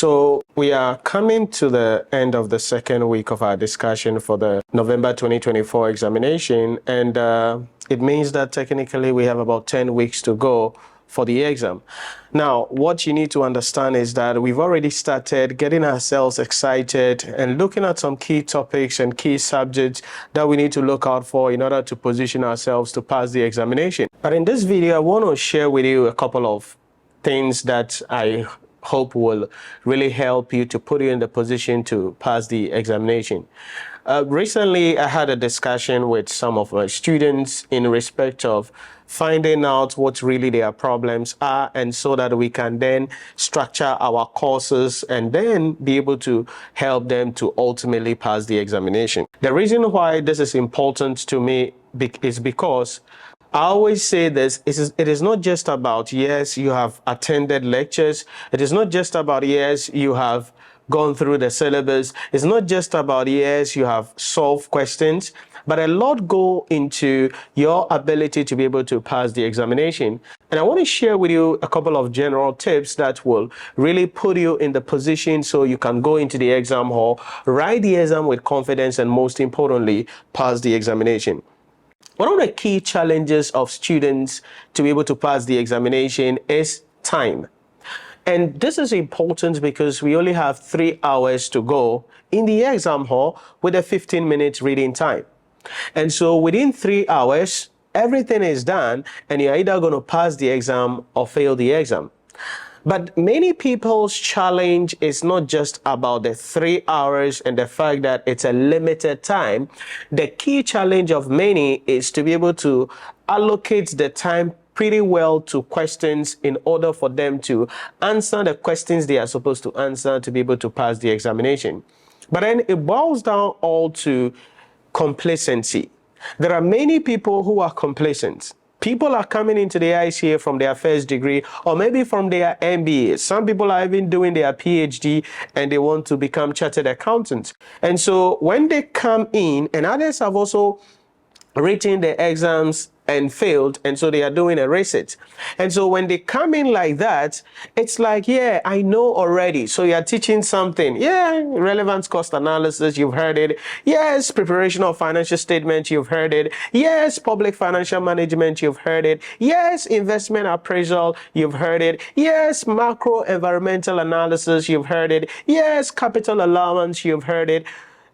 So we are coming to the end of the second week of our discussion for the November 2024 examination, and it means that technically we have about 10 weeks to go for the exam. Now, what you need to understand is that we've already started getting ourselves excited and looking at some key topics and key subjects that we need to look out for in order to position ourselves to pass the examination. But in this video, I want to share with you a couple of things that I hope will really help you to put you in the position to pass the examination. Recently, I had a discussion with some of my students in respect of finding out what really their problems are, and so that we can then structure our courses and then be able to help them to ultimately pass the examination. The reason why this is important to me is because I always say this, it is not just about, yes, you have attended lectures. It is not just about, yes, you have gone through the syllabus. It's not just about, yes, you have solved questions, but a lot go into your ability to be able to pass the examination. And I want to share with you a couple of general tips that will really put you in the position so you can go into the exam hall, write the exam with confidence, and most importantly, pass the examination. One of the key challenges of students to be able to pass the examination is time. And this is important because we only have 3 hours to go in the exam hall with a 15-minute reading time. And so within 3 hours, everything is done and you're either going to pass the exam or fail the exam. But many people's challenge is not just about the 3 hours and the fact that it's a limited time. The key challenge of many is to be able to allocate the time pretty well to questions in order for them to answer the questions they are supposed to answer to be able to pass the examination. But then it boils down all to complacency. There are many people who are complacent. People are coming into the ICA from their first degree or maybe from their MBA. Some people are even doing their PhD and they want to become chartered accountants. And so when they come in, and others have also written the exams and failed, and so they are doing a reset. And so when they come in like that, it's like, yeah, I know already. So you're teaching something. Yeah, relevant cost analysis, you've heard it. Yes, preparation of financial statements, you've heard it. Yes, public financial management, you've heard it. Yes, investment appraisal, you've heard it. Yes, macro environmental analysis, you've heard it. Yes, capital allowance, you've heard it.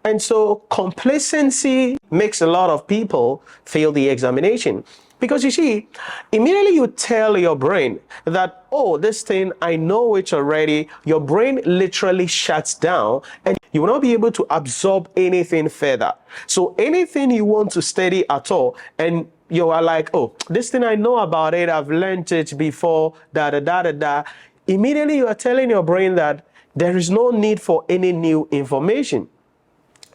And so complacency makes a lot of people fail the examination. Because you see, immediately you tell your brain that, oh, this thing, I know it already, your brain literally shuts down and you will not be able to absorb anything further. So anything you want to study at all, and you are like, oh, this thing, I know about it, I've learned it before, immediately you are telling your brain that there is no need for any new information.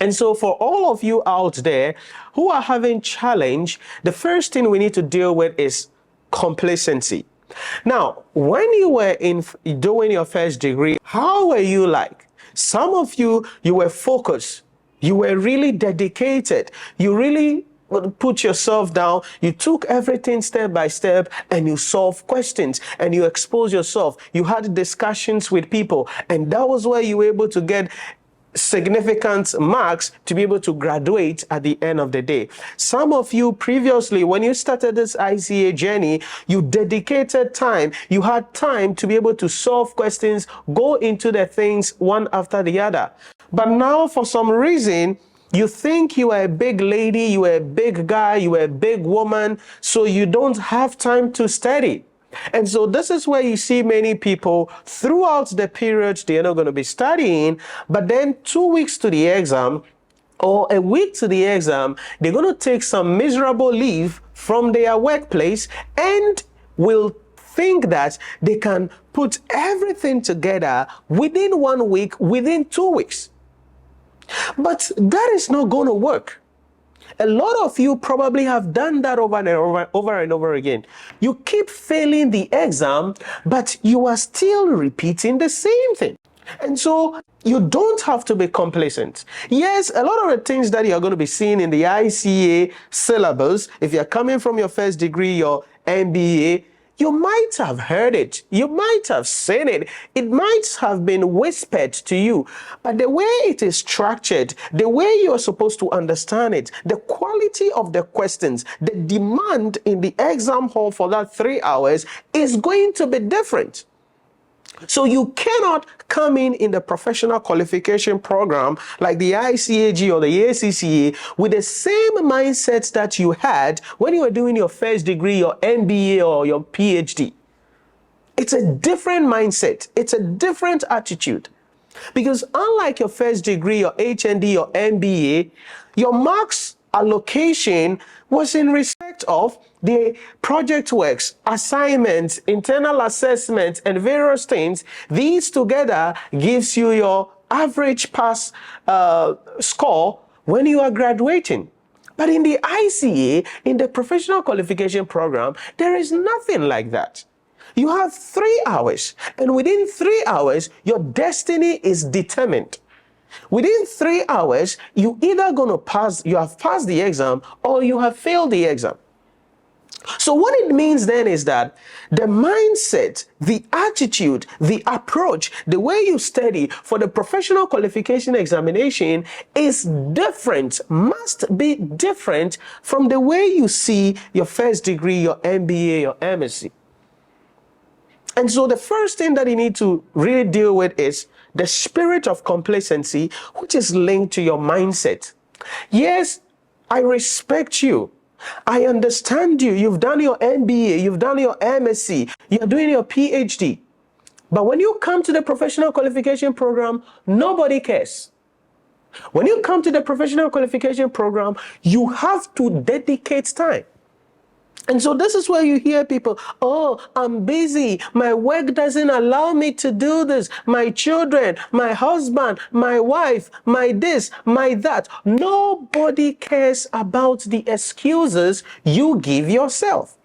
And so for all of you out there who are having challenge, the first thing we need to deal with is complacency. Now, when you were doing your first degree, how were you like? Some of you were focused. You were really dedicated. You really put yourself down. You took everything step by step and you solved questions and you exposed yourself. You had discussions with people, and that was where you were able to get significant marks to be able to graduate at the end of the day. Some of you previously, when you started this ICA journey, you dedicated time. You had time to be able to solve questions, go into the things one after the other. But now for some reason, you think you are a big lady, you are a big guy, you are a big woman, so you don't have time to study. And so this is where you see many people throughout the period they're not going to be studying, but then 2 weeks to the exam or a week to the exam, they're going to take some miserable leave from their workplace and will think that they can put everything together within 1 week, within 2 weeks. But that is not going to work. A lot of you probably have done that over and over again. You keep failing the exam, but you are still repeating the same thing. And so you don't have to be complacent. Yes, a lot of the things that you're going to be seeing in the ICA syllabus, if you're coming from your first degree, your MBA, You might have heard it. You might have seen it. It might have been whispered to you. But the way it is structured, the way you are supposed to understand it, the quality of the questions, the demand in the exam hall for that 3 hours is going to be different. So you cannot come in the professional qualification program like the ICAG or the ACCA with the same mindset that you had when you were doing your first degree, your MBA or your PhD. It's a different mindset. It's a different attitude. Because unlike your first degree, your HND, or MBA, your marks allocation was in respect of the project works, assignments, internal assessments, and various things. These together gives you your average pass score when you are graduating. But in the ICA, in the professional qualification program, there is nothing like that. You have 3 hours, and within 3 hours, your destiny is determined. Within 3 hours, you either going to pass, you have passed the exam, or you have failed the exam. So what it means then is that the mindset, the attitude, the approach, the way you study for the professional qualification examination is different, must be different from the way you see your first degree, your MBA, your MSc. And so the first thing that you need to really deal with is the spirit of complacency, which is linked to your mindset. Yes, I respect you. I understand you. You've done your MBA, you've done your MSc, you're doing your PhD. But when you come to the professional qualification program, nobody cares. When you come to the professional qualification program, you have to dedicate time. And so this is where you hear people, oh, I'm busy. My work doesn't allow me to do this. My children, my husband, my wife, my this, my that. Nobody cares about the excuses you give yourself.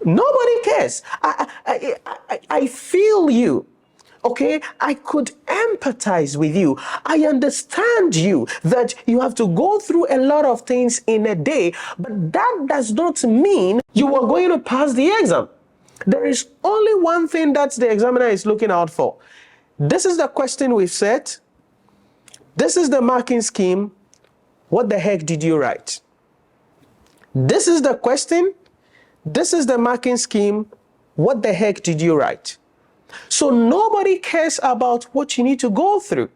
Nobody cares. I feel you. Okay, I could empathize with you. I understand you that you have to go through a lot of things in a day, but that does not mean you are going to pass the exam. There is only one thing that the examiner is looking out for. This is the question we've set. This is the marking scheme. What the heck did you write? This is the question. This is the marking scheme. What the heck did you write? So nobody cares about what you need to go through.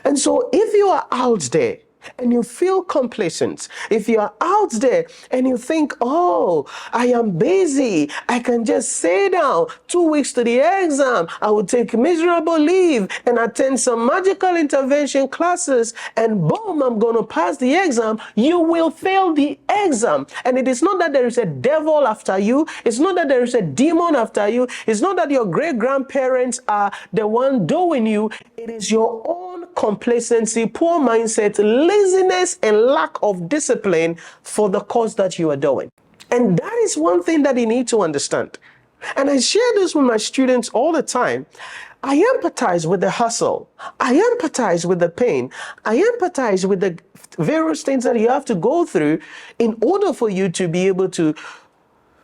And so if you are out there and you feel complacent, if you are out there and you think, oh, I am busy, I can just sit down 2 weeks to the exam, I will take miserable leave and attend some magical intervention classes, and boom, I'm going to pass the exam, you will fail the exam. And it is not that there is a devil after you, it's not that there is a demon after you, it's not that your great-grandparents are the one doing you, it is your own complacency, poor mindset, laziness, and lack of discipline for the course that you are doing. And that is one thing that you need to understand. And I share this with my students all the time. I empathize with the hustle. I empathize with the pain. I empathize with the various things that you have to go through in order for you to be able to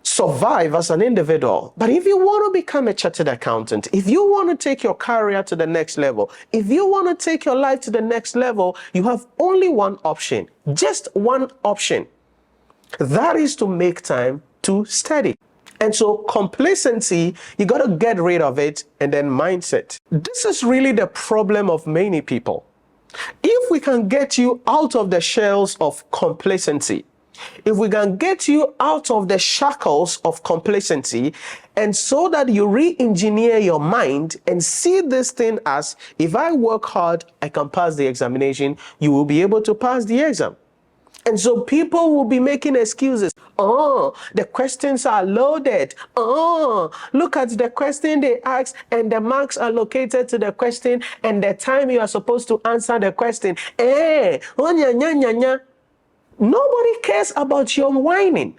survive as an individual. But if you want to become a chartered accountant, if you want to take your career to the next level, if you want to take your life to the next level, you have only one option, just one option. That is to make time to study. And so complacency, you got to get rid of it, and then mindset. This is really the problem of many people. If we can get you out of the shells of complacency, if we can get you out of the shackles of complacency, and so that you re-engineer your mind and see this thing as, if I work hard, I can pass the examination, you will be able to pass the exam. And so people will be making excuses. Oh, the questions are loaded. Oh, look at the question they asked, and the marks are allocated to the question, and the time you are supposed to answer the question. Nobody cares about your whining.